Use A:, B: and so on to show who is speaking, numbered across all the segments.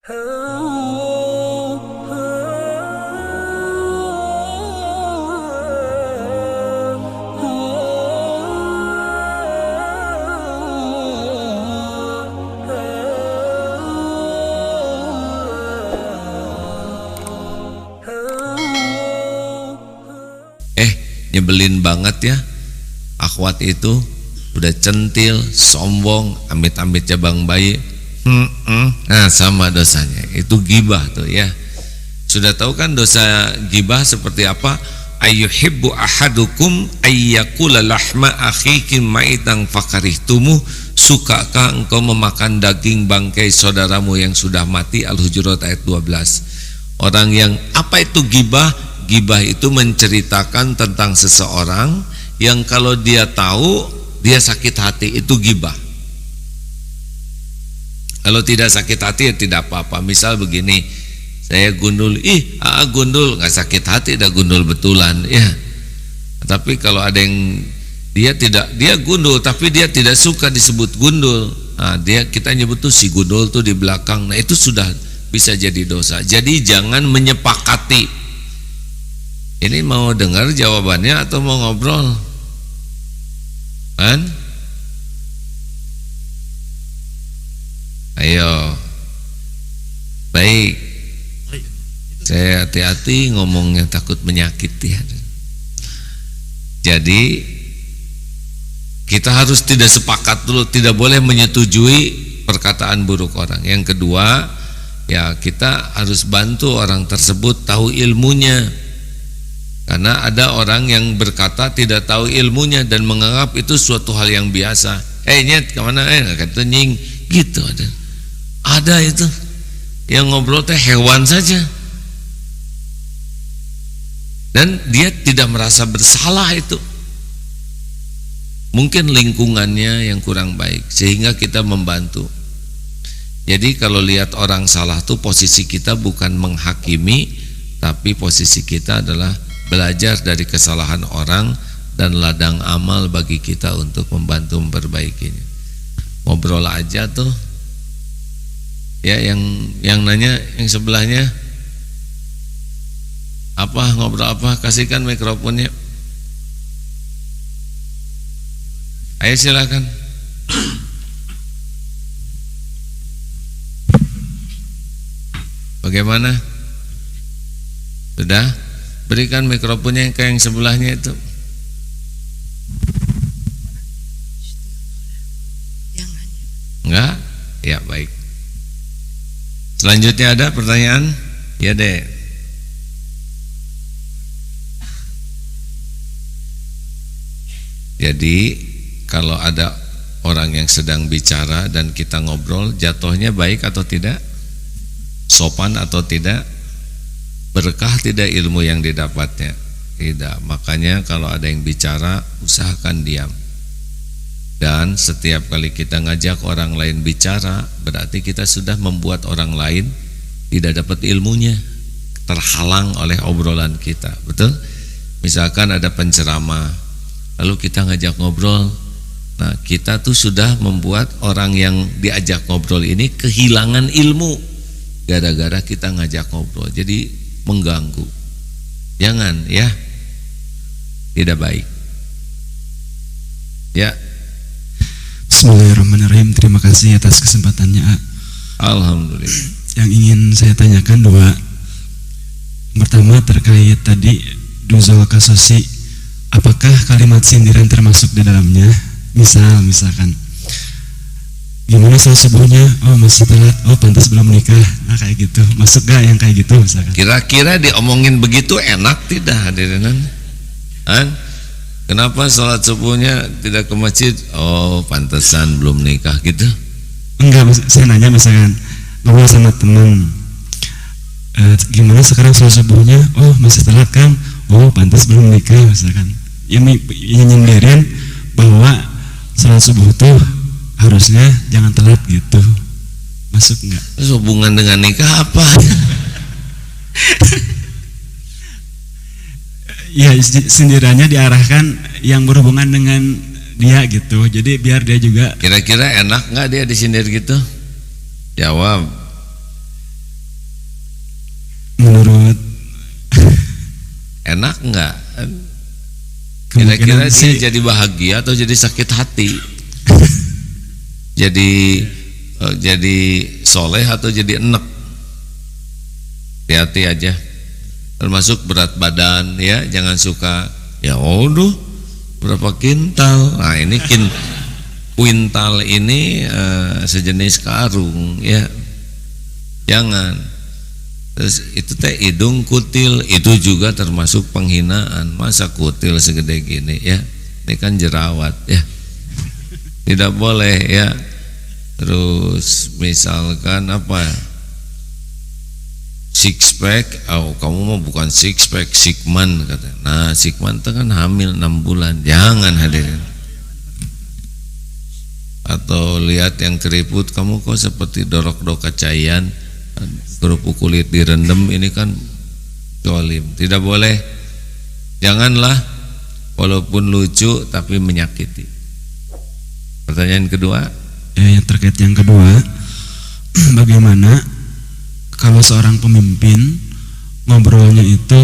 A: Nyebelin banget ya, akhwat itu udah centil, sombong, amit-amit cabang bayi. Nah sama dosanya, itu ghibah tuh ya. Sudah tahu kan dosa ghibah seperti apa? Ayyuhibbu ahadukum ayyakula lahma akhikin maitan fakarihtumu. Sukakah engkau memakan daging bangkai saudaramu yang sudah mati? Al-Hujurat ayat 12. Orang yang, apa itu ghibah? Ghibah itu menceritakan tentang seseorang yang kalau dia tahu dia sakit hati, itu ghibah. Kalau tidak sakit hati ya tidak apa-apa. Misal begini, saya gundul, gundul, nggak sakit hati, dah gundul betulan ya. Tapi kalau ada yang dia gundul tapi dia tidak suka disebut gundul, nah kita nyebut tuh si gundul tuh di belakang. Nah itu sudah bisa jadi dosa. Jadi jangan menyepakati. Ini mau dengar jawabannya atau mau ngobrol? Kan? Ayo. Baik. Saya hati-hati ngomongnya, takut menyakiti. Jadi kita harus tidak sepakat dulu, tidak boleh menyetujui perkataan buruk orang. Yang kedua, ya kita harus bantu orang tersebut tahu ilmunya. Karena ada orang yang berkata tidak tahu ilmunya dan menganggap itu suatu hal yang biasa. Nyet kemana? Kata nying gitu ada. Ada itu yang ngobrol teh hewan saja. Dan dia tidak merasa bersalah itu. Mungkin lingkungannya yang kurang baik sehingga kita membantu. Jadi kalau lihat orang salah tuh posisi kita bukan menghakimi, tapi posisi kita adalah belajar dari kesalahan orang dan ladang amal bagi kita untuk membantu memperbaikinya. Ngobrol aja tuh. Ya yang nanya yang sebelahnya apa, ngobrol apa? Kasihkan mikrofonnya. Ayo silakan. Bagaimana? Sudah? Berikan mikrofonnya ke yang sebelahnya itu. Enggak? Ya baik. Selanjutnya ada pertanyaan? Ya deh. Jadi kalau ada orang yang sedang bicara dan kita ngobrol, jatuhnya baik atau tidak? Sopan atau tidak? Berkah tidak ilmu yang didapatnya? Tidak. Makanya kalau ada yang bicara, usahakan diam. Dan setiap kali kita ngajak orang lain bicara, berarti kita sudah membuat orang lain tidak dapat ilmunya, terhalang oleh obrolan kita. Betul? Misalkan ada penceramah, lalu kita ngajak ngobrol. Nah kita tuh sudah membuat orang yang diajak ngobrol ini kehilangan ilmu gara-gara kita ngajak ngobrol. Jadi mengganggu. Jangan ya. Tidak baik. Ya.
B: Bismillahirrahmanirrahim. Terima kasih atas kesempatannya.
A: Alhamdulillah.
B: Yang ingin saya tanyakan dua. Pertama terkait tadi Duzul Kasosi, apakah kalimat sindiran termasuk di dalamnya? Misalkan gimana soal subuhnya? Oh masih telat. Oh pantas belum menikah. Nah kayak gitu. Masuk gak yang kayak gitu misalkan?
A: Kira-kira diomongin begitu enak tidak hadirin? Kenapa sholat subuhnya tidak ke masjid? Oh pantesan belum nikah gitu?
B: Enggak, saya nanya misalkan ngobrol sama teman, gimana sekarang sholat subuhnya? Oh masih telat Kang. Oh pantas belum nikah misalkan. Ini nyindirin bahwa sholat subuh tuh harusnya jangan telat gitu. Masuk enggak?
A: Terus hubungan dengan nikah apa?
B: Ya sindirannya diarahkan yang berhubungan dengan dia gitu. Jadi biar dia juga.
A: Kira-kira enak nggak dia disindir gitu? Jawab. enak enggak? Kira-kira dia jadi bahagia atau jadi sakit hati? jadi soleh atau jadi enek? Hati-hati aja. Termasuk berat badan ya, jangan suka ya waduh berapa kintal. Nah ini kuintal ini sejenis karung ya. Jangan. Terus itu teh hidung kutil, itu juga termasuk penghinaan. Masa kutil segede gini ya? Ini kan jerawat ya. Tidak boleh ya. Terus misalkan apa? Six pack, kamu mah bukan six pack, Sigman kata. Nah, Sigman itu kan hamil 6 bulan. Jangan hadirin. Atau lihat yang keriput, kamu kok seperti dorok-dorok kacayan, kerupuk kulit direndam, ini kan dolim. Tidak boleh. Janganlah, walaupun lucu tapi menyakiti. Pertanyaan kedua,
B: yang terkait yang kedua, bagaimana kalau seorang pemimpin ngobrolnya itu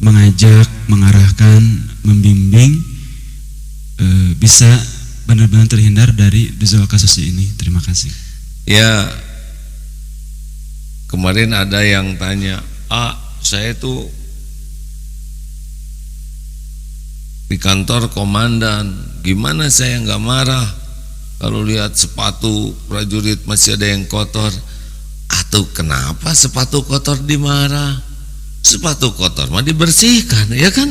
B: mengajak, mengarahkan, membimbing, bisa benar-benar terhindar dari nuzul kasus ini? Terima kasih.
A: Ya, kemarin ada yang tanya, saya tuh di kantor komandan, gimana saya nggak marah kalau lihat sepatu prajurit masih ada yang kotor? Atau kenapa sepatu kotor dimarah? Sepatu kotor mah dibersihkan, ya kan?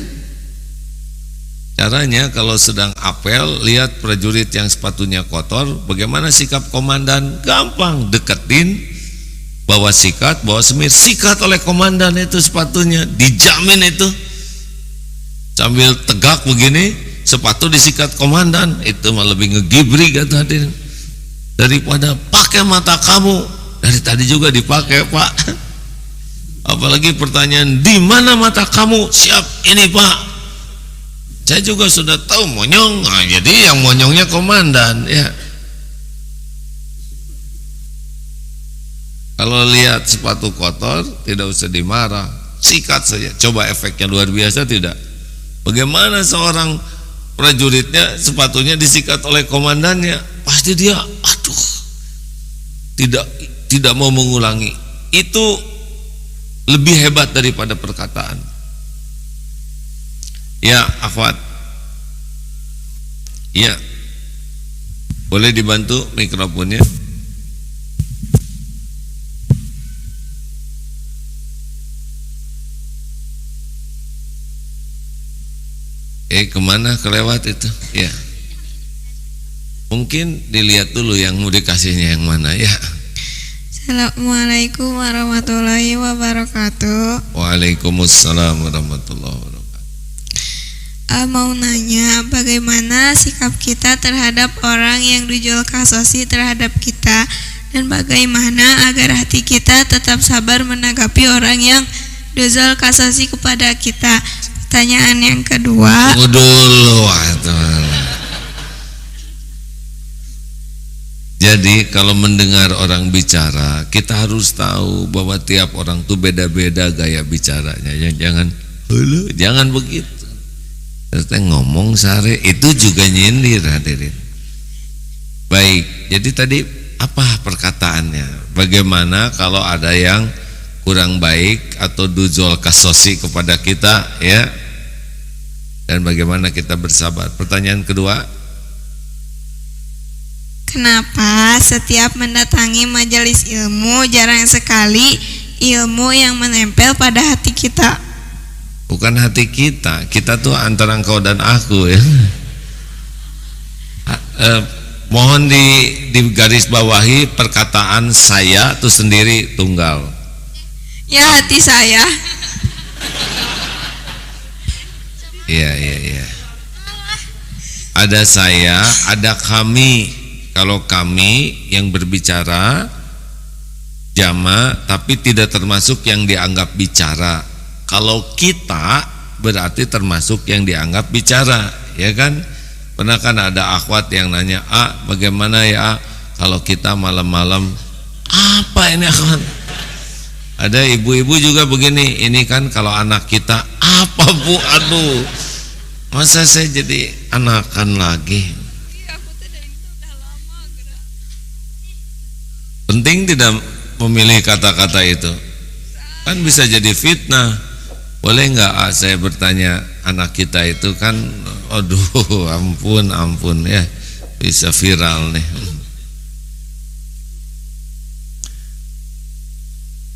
A: Caranya kalau sedang apel, lihat prajurit yang sepatunya kotor, bagaimana sikap komandan? Gampang, deketin, bawa sikat, bawa semir, sikat oleh komandan itu sepatunya, dijamin itu. Sambil tegak begini, sepatu disikat komandan, itu mah lebih ngegibri kata hadirin. Daripada pakai mata kamu. Dari tadi juga dipakai Pak. Apalagi pertanyaan, di mana mata kamu? Siap, ini Pak. Saya juga sudah tahu monyong. Nah, jadi yang monyongnya komandan ya. Kalau lihat sepatu kotor, tidak usah dimarah, sikat saja. Coba efeknya luar biasa tidak? Bagaimana seorang prajuritnya sepatunya disikat oleh komandannya? Pasti dia, aduh, tidak mau mengulangi. Itu lebih hebat daripada perkataan. Ya, akhwat. Ya. Boleh dibantu mikrofonnya? Kemana kelewat itu? Ya. Mungkin dilihat dulu yang mau dikasihnya yang mana ya.
C: Assalamualaikum warahmatullahi wabarakatuh.
A: Waalaikumsalam warahmatullahi wabarakatuh.
C: Mau nanya, bagaimana sikap kita terhadap orang yang dujul kasosi terhadap kita, dan bagaimana agar hati kita tetap sabar menanggapi orang yang dujul kasosi kepada kita? Pertanyaan yang kedua.
A: Dulu. Jadi kalau mendengar orang bicara, kita harus tahu bahwa tiap orang tuh beda-beda gaya bicaranya. Jangan begitu. Terus ngomong sare itu juga nyindir hadirin. Baik, jadi tadi apa perkataannya? Bagaimana kalau ada yang kurang baik atau duzul kasosi kepada kita ya? Dan bagaimana kita bersabar? Pertanyaan kedua.
C: Kenapa setiap mendatangi majelis ilmu jarang sekali ilmu yang menempel pada hati kita?
A: Bukan hati kita, kita tuh antara engkau dan aku ya. Mohon di garis bawahi perkataan saya tuh sendiri tunggal.
C: Ya, hati saya.
A: Iya. Ada saya, ada kami. Kalau kami yang berbicara jama, tapi tidak termasuk yang dianggap bicara. Kalau kita berarti termasuk yang dianggap bicara, ya kan? Pernah kan ada akhwat yang nanya, bagaimana ya kalau kita malam-malam? Apa ini akhwat? Ada ibu-ibu juga begini, ini kan kalau anak kita apa bu, aduh, masa saya jadi anakan lagi. Penting tidak memilih kata-kata itu, kan bisa jadi fitnah. Boleh nggak saya bertanya, anak kita itu kan, aduh, ampun ya, bisa viral nih.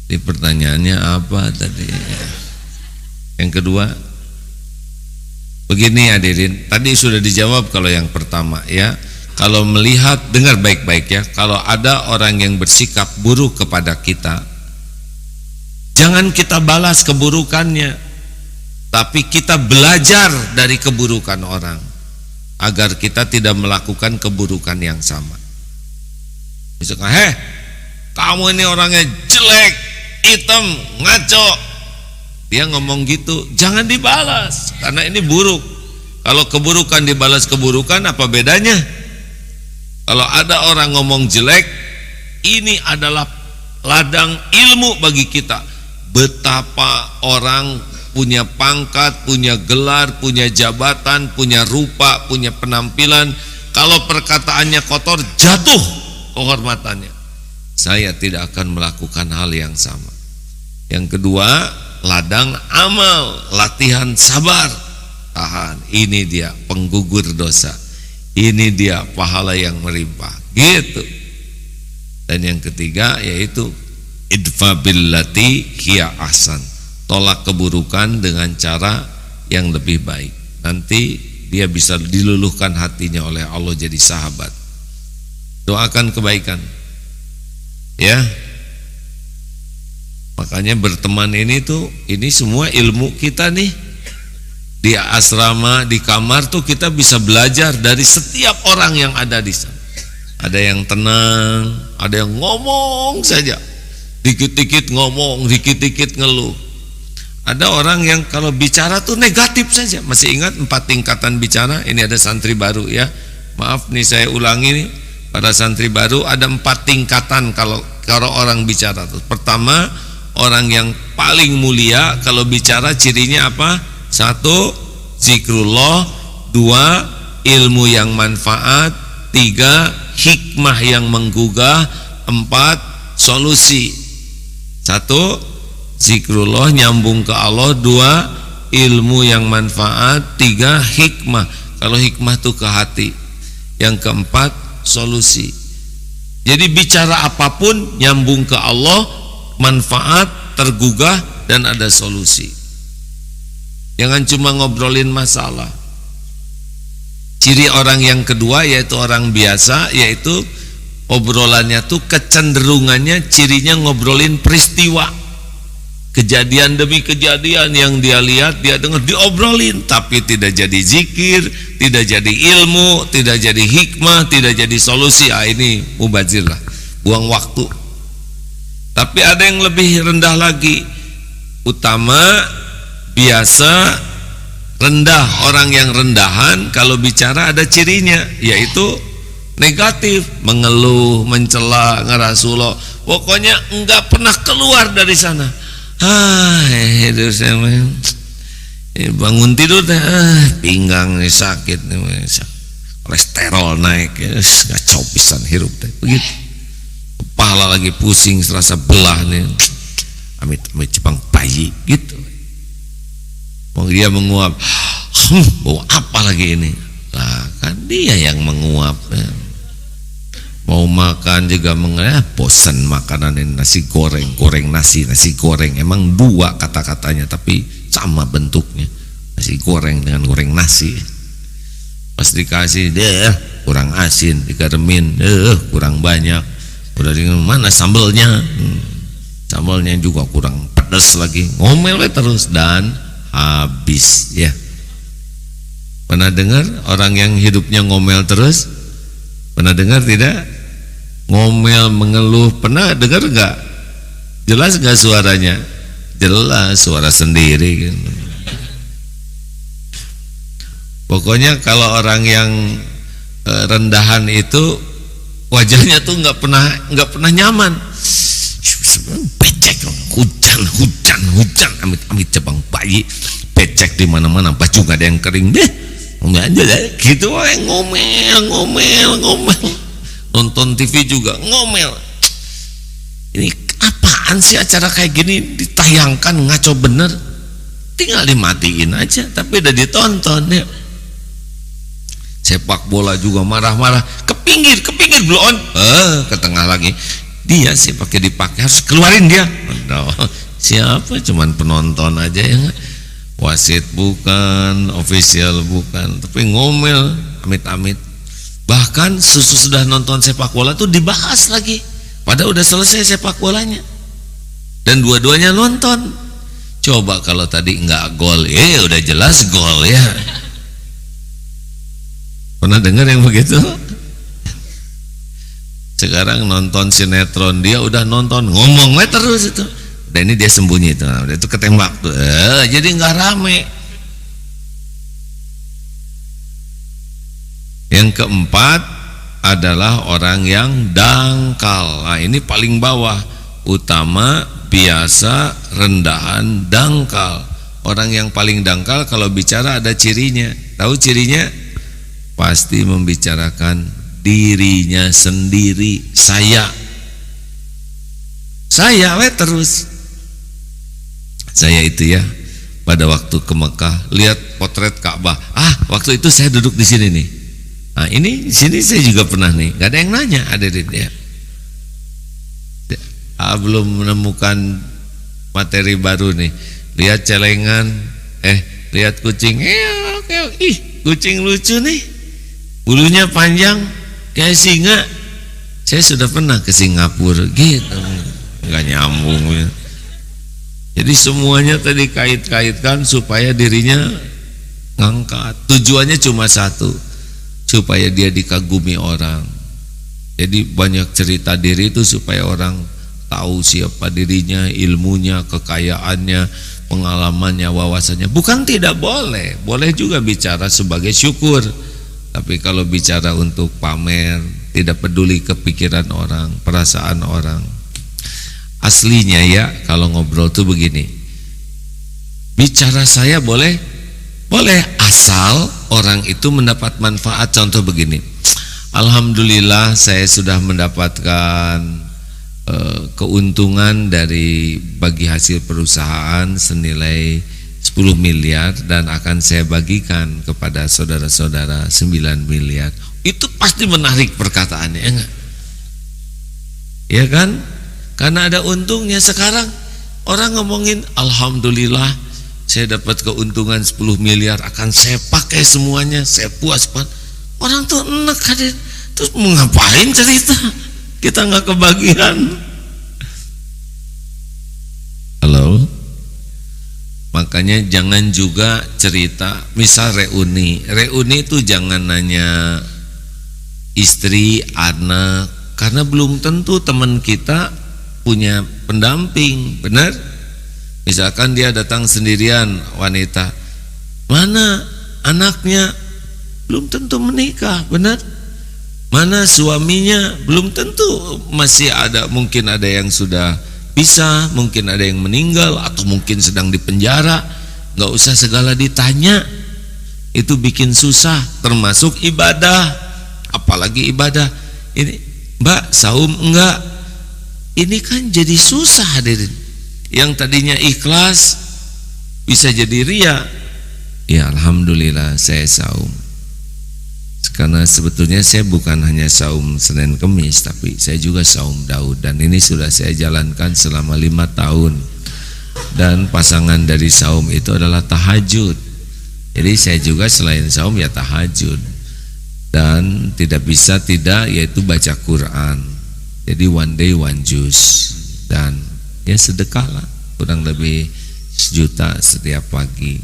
A: Di pertanyaannya apa tadi? Yang kedua, begini hadirin, tadi sudah dijawab kalau yang pertama ya. Kalau melihat, dengar baik-baik ya, kalau ada orang yang bersikap buruk kepada kita, jangan kita balas keburukannya, tapi kita belajar dari keburukan orang agar kita tidak melakukan keburukan yang sama. Misalkan, kamu ini orangnya jelek, hitam, ngaco, dia ngomong gitu, jangan dibalas karena ini buruk. Kalau keburukan dibalas keburukan, apa bedanya? Kalau ada orang ngomong jelek, ini adalah ladang ilmu bagi kita. Betapa orang punya pangkat, punya gelar, punya jabatan, punya rupa, punya penampilan, kalau perkataannya kotor, jatuh kehormatannya. Saya tidak akan melakukan hal yang sama. Yang kedua, ladang amal, latihan sabar, tahan. Ini dia penggugur dosa, ini dia pahala yang melimpah, gitu. Dan yang ketiga yaitu idfa billati hiya ahsan, tolak keburukan dengan cara yang lebih baik. Nanti dia bisa diluluhkan hatinya oleh Allah jadi sahabat. Doakan kebaikan ya. Makanya berteman ini tuh, ini semua ilmu kita nih. Di asrama, di kamar tuh kita bisa belajar dari setiap orang yang ada di sana. Ada yang tenang, ada yang ngomong saja, dikit-dikit ngomong, dikit-dikit ngeluh. Ada orang yang kalau bicara tuh negatif saja. Masih ingat 4 tingkatan bicara? Ini ada santri baru ya. Maaf nih saya ulangi nih, para santri baru ada 4 tingkatan kalau orang bicara tuh. Pertama, orang yang paling mulia kalau bicara cirinya apa? 1, zikrullah. 2, ilmu yang manfaat. 3, hikmah yang menggugah. 4, solusi. 1, zikrullah nyambung ke Allah. 2, ilmu yang manfaat. 3, hikmah. Kalau hikmah tuh ke hati. Yang keempat, solusi. Jadi bicara apapun nyambung ke Allah, manfaat, tergugah, dan ada solusi. Jangan cuma ngobrolin masalah. Ciri orang yang kedua yaitu orang biasa, yaitu obrolannya tuh kecenderungannya, cirinya ngobrolin peristiwa, kejadian demi kejadian yang dia lihat, dia dengar, diobrolin, tapi tidak jadi zikir, tidak jadi ilmu, tidak jadi hikmah, tidak jadi solusi. Ini mubazir lah, buang waktu. Tapi ada yang lebih rendah lagi, utama, biasa, rendah. Orang yang rendahan kalau bicara ada cirinya, yaitu negatif, mengeluh, mencela, ngerasullah, pokoknya enggak pernah keluar dari sana. Hidup saya bangun tidur pinggang nih sakit nih, kolesterol naik, kacau pisan hirup teh begitu. Kepala lagi pusing, serasa belah nih, amit cepang bayi gitu. Mau dia menguap, bau apa lagi ini? Lah kan dia yang menguap. Mau makan juga bosan makanan ini, nasi goreng, goreng nasi, nasi goreng. Emang 2 kata-katanya tapi sama bentuknya, nasi goreng dengan goreng nasi. Pas dikasih deh kurang asin, digaremin kurang banyak. Udah mana sambelnya, sambelnya juga kurang pedas lagi, ngomel terus dan habis ya. Pernah dengar orang yang hidupnya ngomel terus? Pernah dengar tidak? Ngomel, mengeluh, pernah dengar enggak? Jelas enggak suaranya? Jelas, suara sendiri gitu. Pokoknya kalau orang yang rendahan itu wajahnya tuh enggak pernah nyaman. Becek becek, hujan, amit cabang bayi, becek di mana-mana, baju nggak ada yang kering deh, gitu, ngomel, nonton TV juga ngomel. Ini apaan sih acara kayak gini ditayangkan ngaco bener, tinggal dimatiin aja, tapi udah ditonton ya. Sepak bola juga marah-marah, ke pinggir belum, ke tengah lagi. Dia sih dipakai harus keluarin dia. Siapa? Cuman penonton aja ya, wasit bukan, official bukan, tapi ngomel amit-amit. Bahkan sudah nonton sepak bola tuh dibahas lagi, padahal udah selesai sepak bolanya dan dua-duanya nonton. Coba kalau tadi nggak gol, udah jelas gol ya. Pernah dengar yang begitu? Sekarang nonton sinetron, dia udah nonton ngomong terus itu. Dan ini dia sembunyi itu, itu ketembak tuh. Jadi nggak rame. Yang keempat adalah orang yang dangkal. Nah, ini paling bawah, utama, biasa, rendahan, dangkal. Orang yang paling dangkal kalau bicara ada cirinya. Tahu cirinya? Pasti membicarakan dirinya sendiri. Saya terus. Saya itu ya, pada waktu ke Mekah lihat potret Ka'bah. Waktu itu saya duduk di sini nih. Nah, ini di sini saya juga pernah nih. Gak ada yang nanya, hadirin ya. Belum menemukan materi baru nih. Lihat celengan, lihat kucing. Kucing lucu nih. Bulunya panjang kayak singa. Saya sudah pernah ke Singapura gitu. Nggak nyambung ya. Jadi semuanya tadi kait-kaitkan supaya dirinya ngangkat. Tujuannya cuma satu, supaya dia dikagumi orang. Jadi banyak cerita diri itu supaya orang tahu siapa dirinya, ilmunya, kekayaannya, pengalamannya, wawasannya. Bukan tidak boleh, boleh juga bicara sebagai syukur. Tapi kalau bicara untuk pamer, tidak peduli kepikiran orang, perasaan orang. Aslinya ya, kalau ngobrol tuh begini. Bicara saya boleh asal orang itu mendapat manfaat. Contoh begini, alhamdulillah saya sudah mendapatkan keuntungan dari bagi hasil perusahaan senilai 10 miliar dan akan saya bagikan kepada saudara-saudara 9 miliar. Itu pasti menarik perkataannya, ya enggak? Ya kan? Karena ada untungnya. Sekarang orang ngomongin alhamdulillah saya dapat keuntungan 10 miliar, akan saya pakai semuanya, saya puas banget. Orang tuh enak hadir. Terus mau ngapain cerita? Kita nggak kebagian. Halo? Makanya jangan juga cerita, misal reuni itu jangan nanya istri, anak, karena belum tentu teman kita punya pendamping, benar? Misalkan dia datang sendirian, wanita, mana anaknya? Belum tentu menikah, benar? Mana suaminya? Belum tentu, masih ada, mungkin ada yang sudah bisa, mungkin ada yang meninggal, atau mungkin sedang di penjara. Nggak usah segala ditanya, itu bikin susah, termasuk ibadah. Apalagi ibadah ini, Mbak saum enggak? Ini kan jadi susah hadirin. Yang tadinya ikhlas bisa jadi ria. Ya alhamdulillah saya saum, karena sebetulnya saya bukan hanya saum Senin Kemis, tapi saya juga saum Daud, dan ini sudah saya jalankan selama 5 tahun. Dan pasangan dari saum itu adalah tahajud. Jadi saya juga selain saum ya tahajud, dan tidak bisa tidak yaitu baca Quran. Jadi one day one juice, dan ya sedekah lah, kurang lebih 1 juta setiap pagi.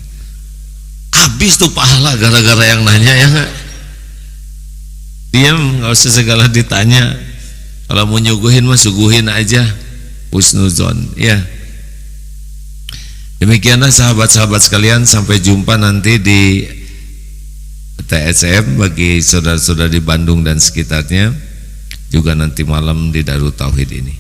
A: Habis tuh pahala gara-gara yang nanya, ya nggak? Diam, nggak usah segala ditanya. Kalau mau nyuguhin mah suguhin aja, husnuzon ya. Demikianlah sahabat-sahabat sekalian, sampai jumpa nanti di TSM bagi saudara-saudara di Bandung dan sekitarnya, juga nanti malam di Darut Tauhid ini.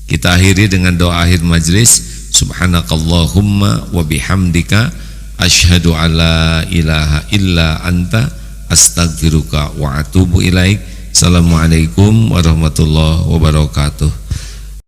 A: Kita akhiri dengan doa akhir majlis. Subhanakallahumma wa bihamdika asyhadu alla ilaha illa anta astaghfiruka wa atubu ilaik. Assalamualaikum warahmatullahi wabarakatuh.